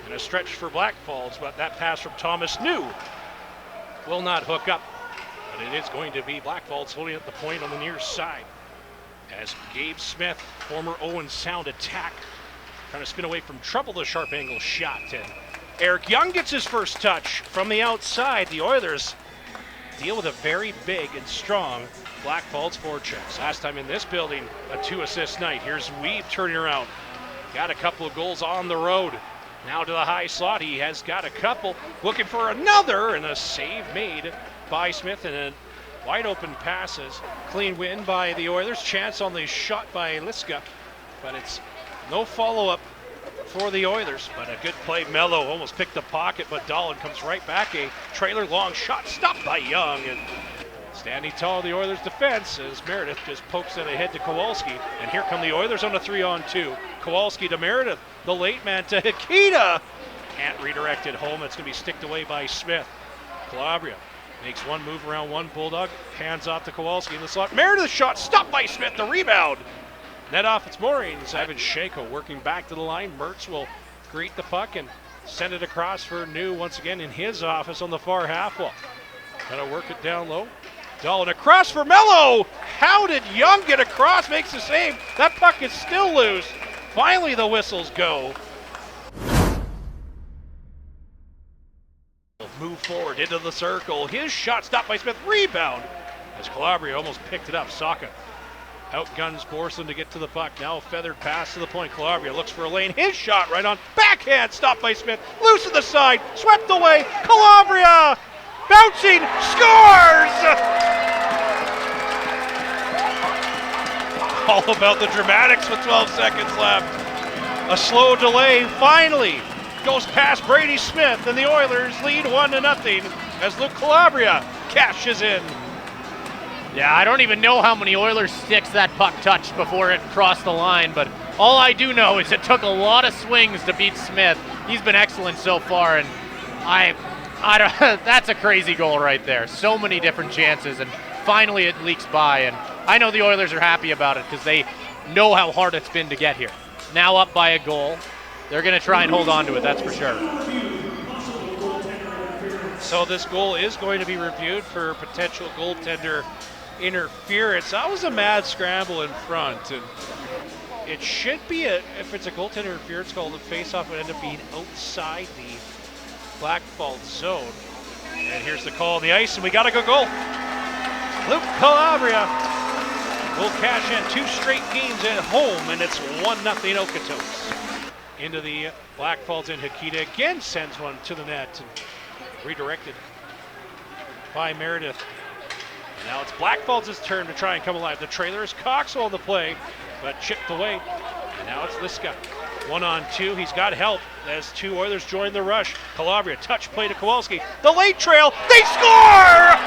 And a stretch for Blackfalds, but that pass from Thomas New will not hook up. But it is going to be Blackfalds holding at the point on the near side. As Gabe Smith, former Owen Sound attack, trying to spin away from trouble, the sharp angle shot. And Eric Young gets his first touch from the outside. The Oilers deal with a very big and strong Blackfalds forechecks. Last time in this building, a 2-assist night. Here's Wiebe turning around. Got a couple of goals on the road. Now to the high slot, he has got a couple. Looking for another, and a save made by Smith, and a wide open passes. Clean win by the Oilers. Chance on the shot by Lisica, but it's no follow-up for the Oilers. But a good play. Melo almost picked the pocket, but Dahlen comes right back. A trailer long shot stopped by Young, and standing tall in the Oilers defense as Meredith just pokes it ahead to Kowalski. And here come the Oilers on a 3-on-2. Kowalski to Meredith, the late man to Hikida. Can't redirect it home. It's going to be sticked away by Smith. Calabria makes one move around one Bulldog, hands off to Kowalski in the slot. Meredith shot stopped by Smith, the rebound. Net off its moorings. Ivashchenko working back to the line. Mertz will greet the puck and send it across for New once again in his office on the far half wall. Gotta work it down low. Dahlen across for Melo. How did Young get across? Makes the save. That puck is still loose. Finally the whistles go. Move forward into the circle. His shot stopped by Smith. Rebound as Calabria almost picked it up. Sawka outguns Borson to get to the puck. Now a feathered pass to the point. Calabria looks for a lane. His shot right on. Backhand stopped by Smith. Loose to the side. Swept away. Calabria bouncing. Scores! All about the dramatics with 12 seconds left. A slow delay finally goes past Brady Smith, and the Oilers lead 1-0 as Luke Calabria cashes in. Yeah, I don't even know how many Oilers sticks that puck touched before it crossed the line, but all I do know is it took a lot of swings to beat Smith. He's been excellent so far, and I don't, that's a crazy goal right there. So many different chances, and finally it leaks by, and I know the Oilers are happy about it because they know how hard it's been to get here. Now up by a goal. They're going to try and hold on to it, that's for sure. So this goal is going to be reviewed for potential goaltender interference. That was a mad scramble in front, and it should be, if it's a goaltender interference goal, the face-off would end up being outside the Blackfalds zone. And here's the call on the ice, and we got a good goal. Luke Calabria will cash in 2 straight games at home, and it's 1-0 Okotoks. Into the Blackfalds, and Hikida again sends one to the net and redirected by Meredith. And now it's Blackfalds' turn to try and come alive. The trailer is Croxall on the play, but chipped away. And now it's Lisica. 1-on-2. He's got help as 2 Oilers join the rush. Calabria touch play to Kowalski. The late trail. They score!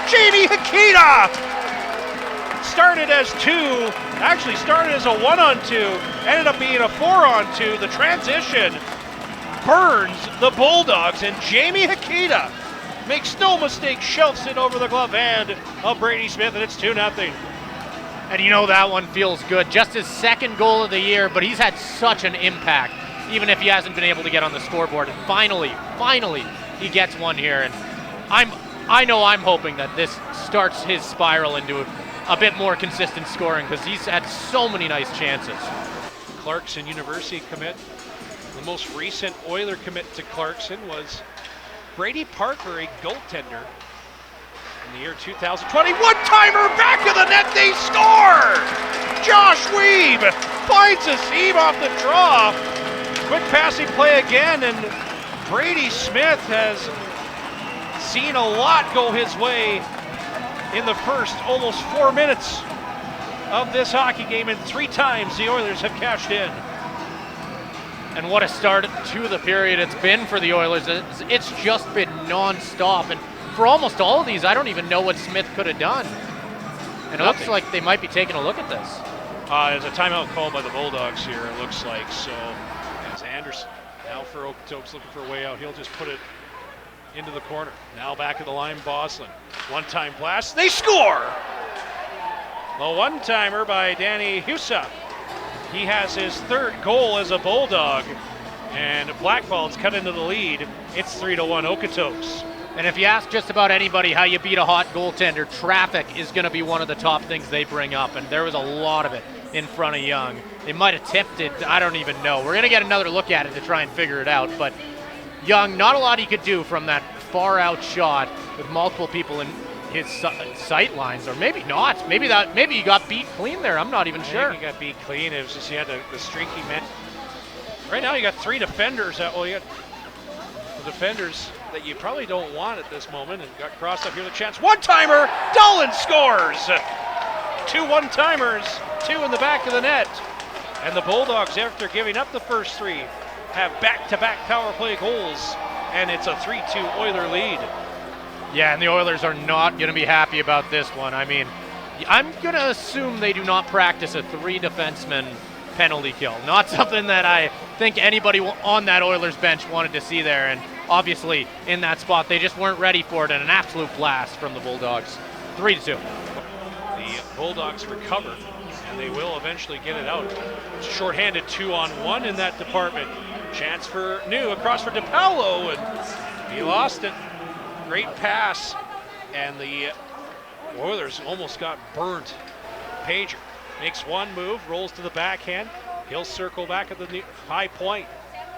Jamie Hikida! Started as 2, actually started as a 1-on-2, ended up being a 4-on-2. The transition burns the Bulldogs, and Jamie Hikida makes no mistake, shelves it over the glove hand of Brady Smith, and it's 2-0. And you know that one feels good. Just his 2nd goal of the year, but he's had such an impact, even if he hasn't been able to get on the scoreboard. And finally, he gets one here, and I know I'm hoping that this starts his spiral into a bit more consistent scoring because he's had so many nice chances. Clarkson University commit. The most recent Oiler commit to Clarkson was Brady Parker, a goaltender in the year 2020. One-timer back of the net, they score! Josh Wiebe finds a seam off the draw. Quick passing play again, and Brady Smith has seen a lot go his way in the first almost 4 minutes of this hockey game, and 3 times the Oilers have cashed in. And what a start to the period it's been for the Oilers. It's just been non-stop, and for almost all of these, I don't even know what Smith could have done. And it looks like they might be taking a look at this. There's a timeout called by the Bulldogs here, it looks like. So as Anderson now for Okotoks looking for a way out, he'll just put it into the corner. Now back of the line, Boslin. One-time blast, they score! A one-timer by Danny Hussa. He has his 3rd goal as a Bulldog. And Blackfalds cut into the lead. It's 3-1 Okotoks. And if you ask just about anybody how you beat a hot goaltender, traffic is going to be one of the top things they bring up, and there was a lot of it in front of Young. They might have tipped it, I don't even know. We're going to get another look at it to try and figure it out, but Young, not a lot he could do from that far out shot with multiple people in his sight lines, or maybe not. Maybe he got beat clean there. I'm not even sure. I think he got beat clean. It was just he had the streaky man. Right now you got three defenders. You got the defenders that you probably don't want at this moment, and got crossed up here. The chance, one-timer. Dahlen scores. 2 one-timers, 2 in the back of the net, and the Bulldogs, after giving up the first 3, have back-to-back power play goals, and it's a 3-2 Oiler lead. Yeah, and the Oilers are not going to be happy about this one. I mean, I'm going to assume they do not practice a 3-defenseman penalty kill. Not something that I think anybody on that Oilers bench wanted to see there, and obviously in that spot they just weren't ready for it, and an absolute blast from the Bulldogs. 3-2. The Bulldogs recover, and they will eventually get it out. It's shorthanded 2-on-1 in that department. Chance for New, across for DiPaolo, and he lost it. Great pass, and the Oilers almost got burnt. Pager makes one move, rolls to the backhand. He'll circle back at the high point.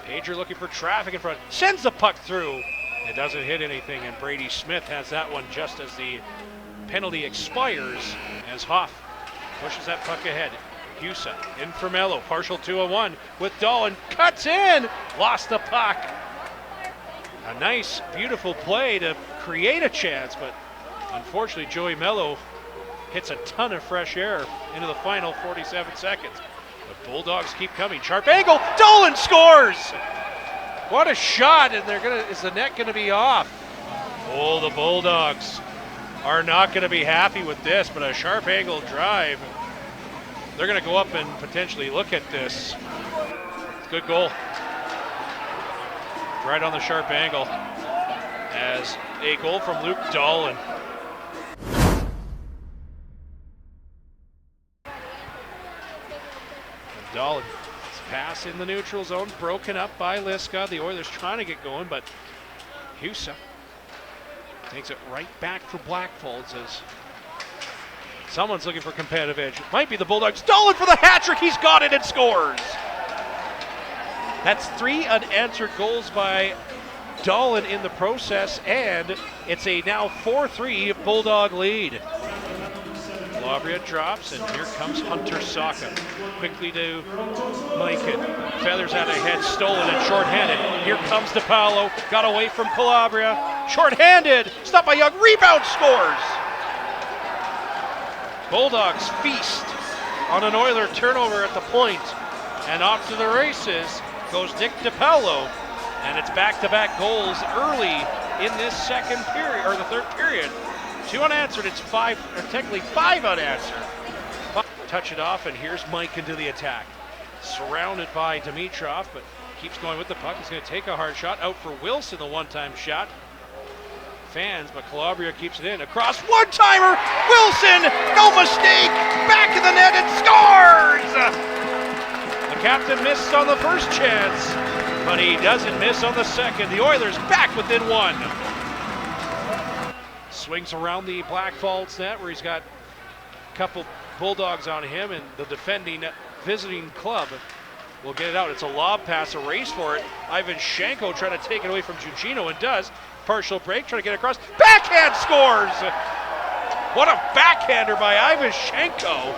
Pager looking for traffic in front, sends the puck through. It doesn't hit anything, and Brady Smith has that one just as the penalty expires, as Hoff pushes that puck ahead. Hussa in for Melo, partial 2-on-1 with Dahlen, cuts in, lost the puck. A nice, beautiful play to create a chance, but unfortunately Joey Melo hits a ton of fresh air into the final 47 seconds. The Bulldogs keep coming, sharp angle, Dahlen scores! What a shot, and is the net gonna be off? Oh, the Bulldogs are not gonna be happy with this, but a sharp angle drive. They're gonna go up and potentially look at this. Good goal. Right on the sharp angle, as a goal from Luke Dahlen. Dahlen, pass in the neutral zone, broken up by Lisica. The Oilers trying to get going, but Hussa takes it right back for Blackfalds as someone's looking for competitive edge. Might be the Bulldogs. Dahlen for the hat trick. He's got it and scores. That's 3 unanswered goals by Dahlen in the process, and it's a now 4-3 Bulldog lead. Calabria drops, and here comes Hunter Sawka. Quickly to Mikan. Feathers out ahead, stolen and shorthanded. Here comes DiPaolo, got away from Calabria. Shorthanded, stopped by Young, rebound, scores! Bulldogs feast on an Oiler turnover at the point, and off to the races goes Nick DiPaolo, and it's back-to-back goals early in this second period, or the third period. 2 unanswered, it's 5, or technically 5 unanswered. Touch it off, and here's Mike into the attack. Surrounded by Dimitrov, but keeps going with the puck. He's gonna take a hard shot, out for Wilson, the one-time shot. Fans, but Calabria keeps it in. Across, one-timer, Wilson, no mistake, back of the net and scores! The captain missed on the first chance, but he doesn't miss on the second. The Oilers back within 1. Swings around the Blackfalds net where he's got a couple Bulldogs on him, and the defending visiting club will get it out. It's a lob pass, a race for it. Ivashchenko trying to take it away from Gugino, and does. Partial break, trying to get across. Backhand scores! What a backhander by Ivashchenko.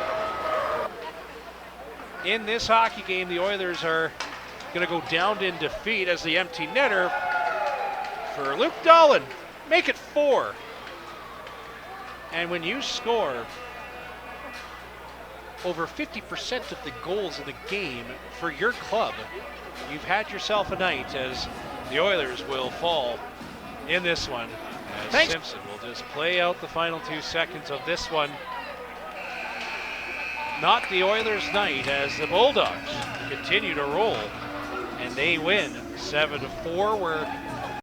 In this hockey game, the Oilers are going to go down in defeat as the empty netter for Luke Dahlen. Make it 4. And when you score over 50% of the goals in the game for your club, you've had yourself a night, as the Oilers will fall in this one. As Simpson will just play out the final 2 seconds of this one. Not the Oilers' night, as the Bulldogs continue to roll, and they win 7-4, where